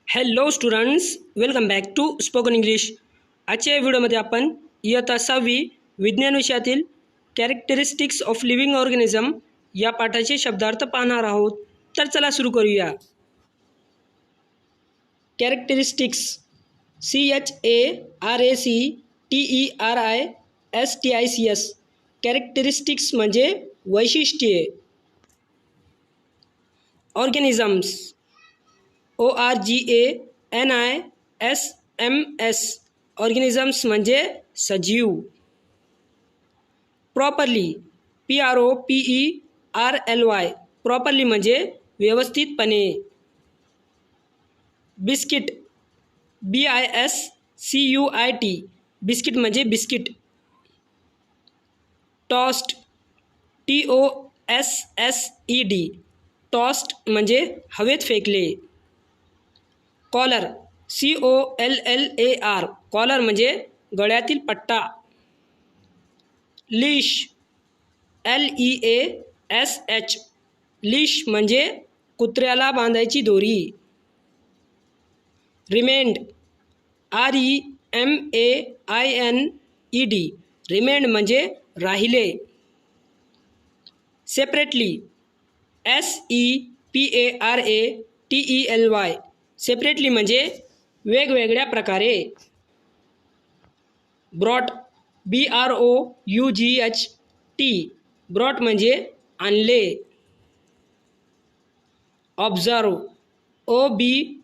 Hello students, welcome back to spoken English. आजच्या या व्हिडिओमध्ये आपण इयत्ता 6वी विज्ञान विषयातील कॅरेक्टरिस्टिक्स ऑफ लिव्हिंग ऑर्गॅनिझम या पाठाचे शब्दार्थ पाहणार आहोत. तर चला सुरू करूया. Characteristics CHARACTERISTICS. कॅरेक्टरिस्टिक्स म्हणजे वैशिष्ट्ये. Organisms ORGANISMS. ऑर्गॅनिझम्स म्हणजे सजीव. Properly PROPERLY. प्रॉपरली म्हणजे व्यवस्थितपणे. Biscuit BISCUIT. बिस्किट म्हणजे बिस्किट. Toast TOSSED. टॉस्ट म्हणजे हवेत फेकले. Collar COLLAR. कॉलर म्हणजे गळ्यातील पट्टा. Leash LEASH. लीश म्हणजे कुत्र्याला बांधायची दोरी. Remained REMAINED. रिमेंड म्हणजे राहिले. Separately SEPARATELY. सेपरेटली म्हणजे वेगवेगळ्या प्रकारे. Brought BROUGHT. ब्रॉट म्हणजे आणले. Observe OBSERVE.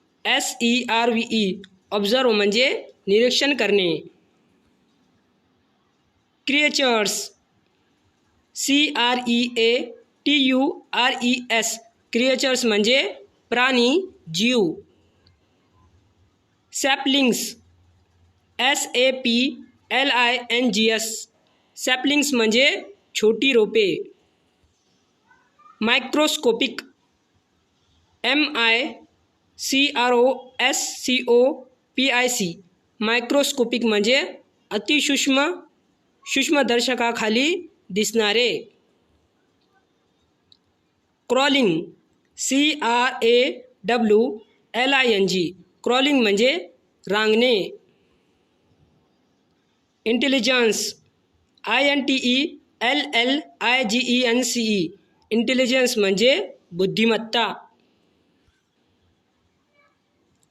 ऑब्झर्व म्हणजे निरीक्षण करणे. Creatures CREATURES. क्रिएचर्स म्हणजे प्राणी, जीव. सॅपलिंग्स SAPLINGS. सॅपलिंग्स म्हणजे छोटी रोपे. Microscopic MICROSCOPIC. मायक्रोस्कोपिक म्हणजे अतिसूक्ष्म, सूक्ष्मदर्शकाखाली दिसणारे. Crawling CRAWLING. क्रॉलिंग म्हणजे रांगणे. Intelligence INTELLIGENCE. इंटेलिजन्स म्हणजे बुद्धिमत्ता.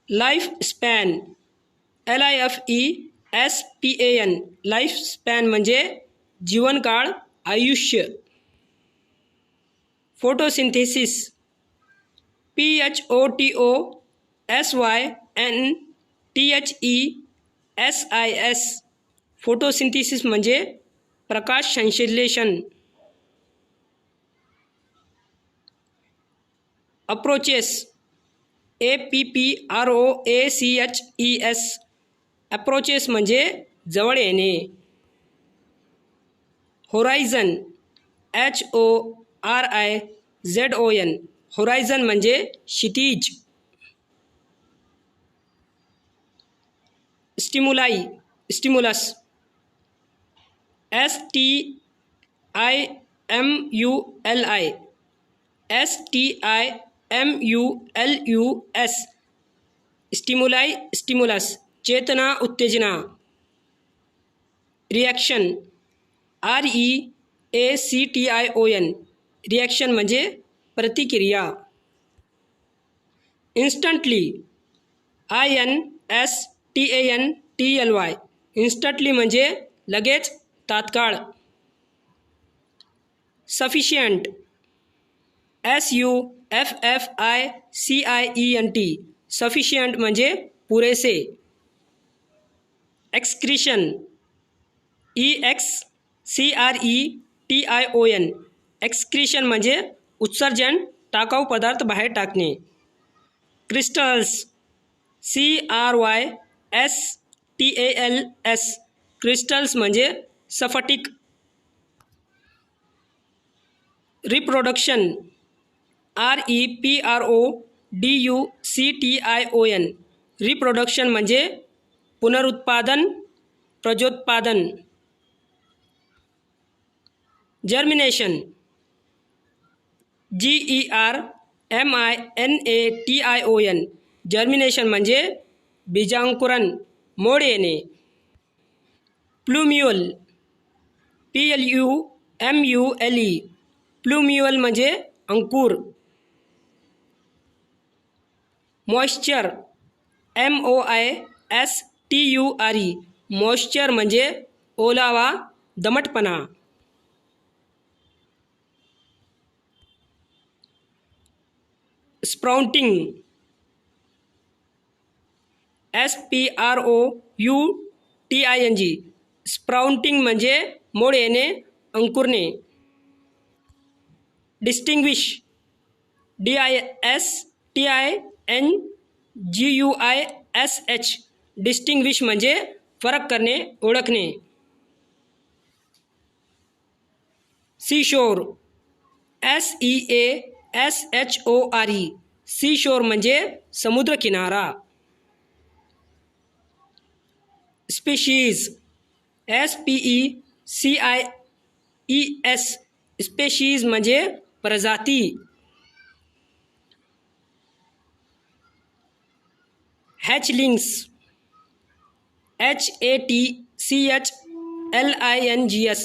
Life span LIFESPAN. Life span म्हणजे जीवनकाळ, आयुष्य. Photosynthesis PHOTOSYNTHESIS. फोटोसिंथेसिस म्हणजे प्रकाश संश्लेषण. Approaches APPROACHES. अप्रोचेस म्हणजे जवळ येणे. Horizon HORIZON. होरायझन म्हणजे क्षितिज. Stimuli stimulus STIMULI. STIMULUS. Stimuli stimulus चेतना, उत्तेजना. Reaction REACTION. रिॲक्शन म्हणजे प्रतिक्रिया. Instantly INSTANTLY. इन्स्टंटली म्हणजे लगेच, तात्काळ. Sufficient SUFFICIENT. सफिशियंट म्हणजे पुरेसे. Excretion EXCRETION. एक्सक्रीशन म्हणजे उत्सर्जन, टाकाऊ पदार्थ बाहेर टाकणे. Crystals CRYSTALS. क्रिस्टल्स म्हणजे स्फटिक. Reproduction REPRODUCTION. रिप्रोडक्शन म्हणजे पुनरुत्पादन, प्रजोत्पादन. Germination GERMINATION. जर्मिनेशन म्हणजे बीजांकुरण, मोड येणे. प्लुम्युअल, PLUMULE, प्लुम्युअल म्हणजे अंकुर. मॉइश्चर, MOISTURE, मॉइश्चर म्हणजे ओलावा, दमटपणा. स्प्राउटिंग, SPROUTING, स्प्राउटिंग म्हणजे मोड येणे, अंकुरणे. डिस्टिंग्विश, DISTINGUISH, डिस्टिंग्विश म्हणजे फरक करणे, ओळखणे. सीशोर, SEASHORE, सीशोर म्हणजे समुद्रकिनारा. स्पीशीज, SPECIES, स्पेशीज म्हणजे प्रजाती. हॅचलिंग्स, HATCHLINGS,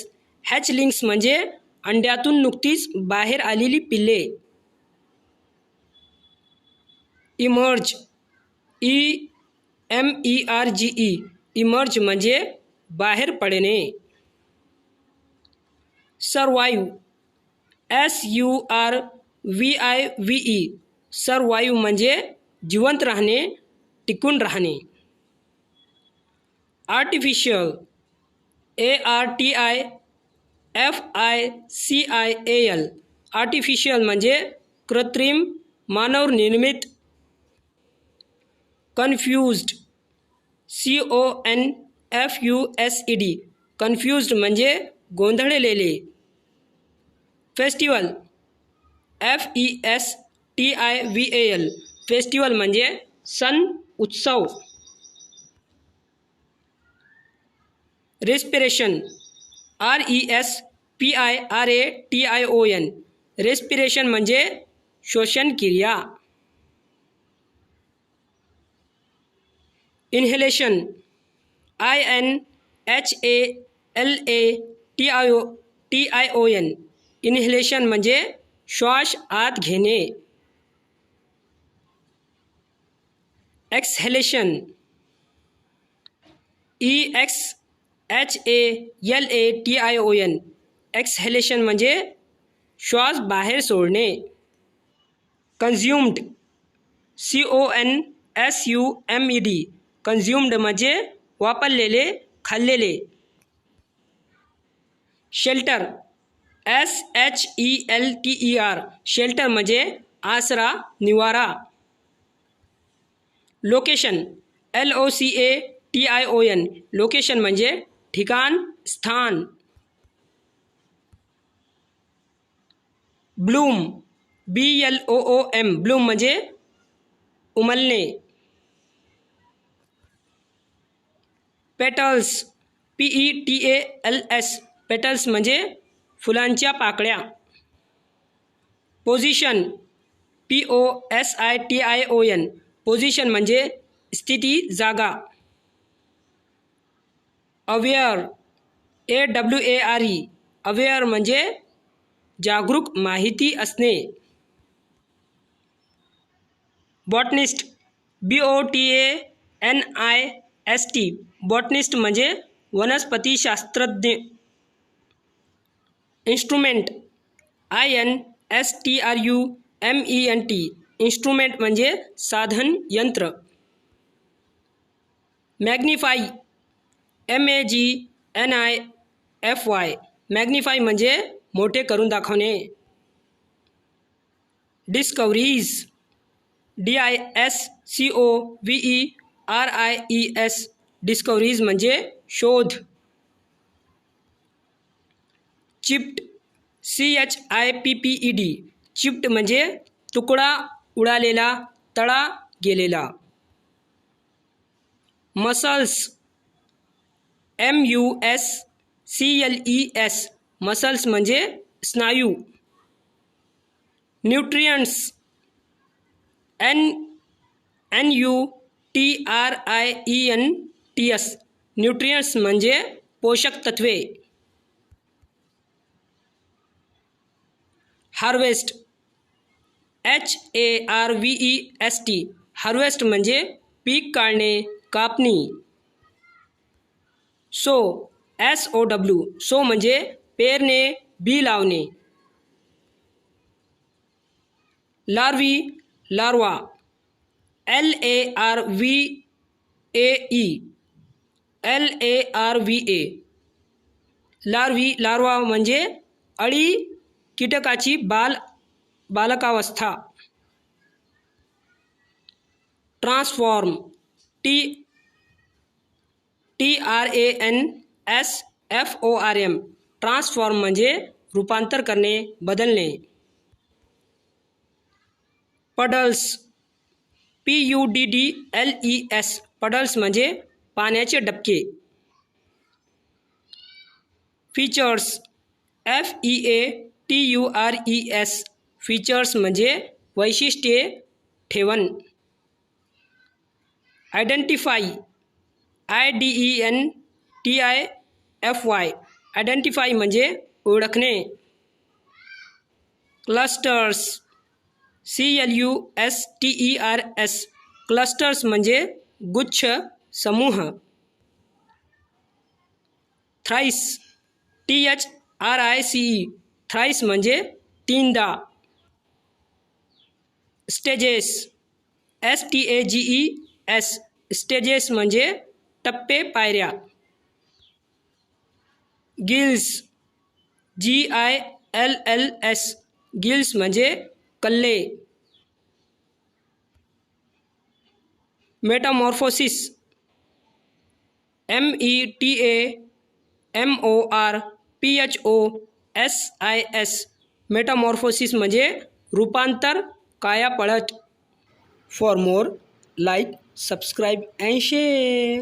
हॅचलिंग्स म्हणजे अंड्यातून नुकतीच बाहेर आलेली पिल्ले. इमर्ज, EMERGE, इमर्ज म्हणजे बाहेर पडणे. सर्वाइव्ह, SURVIVE, सर्वाइव्ह म्हणजे जिवंत राहणे, टिकून राहणे. आर्टिफिशियल, ARTIFICIAL, आर्टिफिशियल म्हणजे कृत्रिम, मानवनिर्मित. कन्फ्युज्ड, CONFUSED, कन्फ्युज्ड म्हणजे गोंधळलेले. फेस्टिवल, FESTIVAL, फेस्टिवल म्हणजे सण, उत्सव. रेस्पिरेशन, RESPIRATION, रेस्पिरेशन म्हणजे श्वसन क्रिया. इन्हेलेशन, INHALATION, इन्हेलेशन म्हणजे श्वास आत घेणे. एक्सहेलेशन, EXHALATION, एक्सहेलेशन म्हणजे श्वास बाहेर सोडणे. कन्झ्युम्ड, CONSUMED, कन्झ्युम्ड म्हणजे वापरलेले, खाल्लेले. शेल्टर, SHELTER, शेल्टर म्हणजे आसरा, निवारा. लोकेशन, LOCATION, लोकेशन म्हणजे ठिकाण, स्थान. ब्लूम, BLOOM, ब्लूम म्हणजे उमलणे. पेटल्स, PETALS, पेटल्स म्हणजे फुलांच्या पाकळ्या. पोझिशन, POSITION, पोझिशन म्हणजे स्थिती, जागा. अवेअर, AWARE, अवेअर म्हणजे जागरूक, माहिती असणे. बॉटनिस्ट, BOTANIST, बॉटनिस्ट म्हणजे वनस्पतीशास्त्रज्ञ. इन्स्ट्रुमेंट, INSTRUMENT, इन्स्ट्रुमेंट म्हणजे साधन, यंत्र. मॅग्निफाय, MAGNIFY, मॅग्निफाय म्हणजे मोठे करून दाखवणे. डिस्कव्हरीज, DISCOVERIES, डिस्कव्हरीज म्हणजे शोध. चिप्ड, CHIPPED, चिप्ड म्हणजे तुकडा, उडालेला, तळा गेलेला. मसल्स, MUSCLES, मसल्स म्हणजे स्नायू. न्यूट्रियंट्स, NUTRIENTS न्यूट्रियंट्स म्हणजे पोषक तत्वे. हार्वेस्ट HARVEST हार्वेस्ट म्हणजे पीक काढणे, कापणी. सो SOW सो म्हणजे पेरणे, बी लावणे. लार्वा LARVA लार्वा म्हणजे अळी कीटकाची बालकावस्था. ट्रान्सफॉर्म TRANSFORM ट्रान्सफॉर्म म्हणजे रूपांतर करणे, बदलणे. पडल्स PUDDLES पडल्स म्हणजे पाण्याचे डबके. फीचर्स FEATURES फीचर्स म्हणजे वैशिष्ट्ये, ठेवण. आयडेंटिफाय IDENTIFY आयडेंटिफाय म्हणजे ओळखणे. क्लस्टर्स CLUSTERS क्लस्टर्स म्हणजे गुच्छ, समूह. थ्राइस THRICE थ्राइस म्हणजे तीनदा. स्टेजेस STAGES स्टेजेस म्हणजे टप्पे, पायऱ्या. गिल्स GILLS गिल्स म्हणजे कल्ले. मेटामॉर्फोसिस METAMORPHOSIS मेटामॉर्फोसिस म्हणजे रूपांतर, कायापलट. For more like, subscribe and share.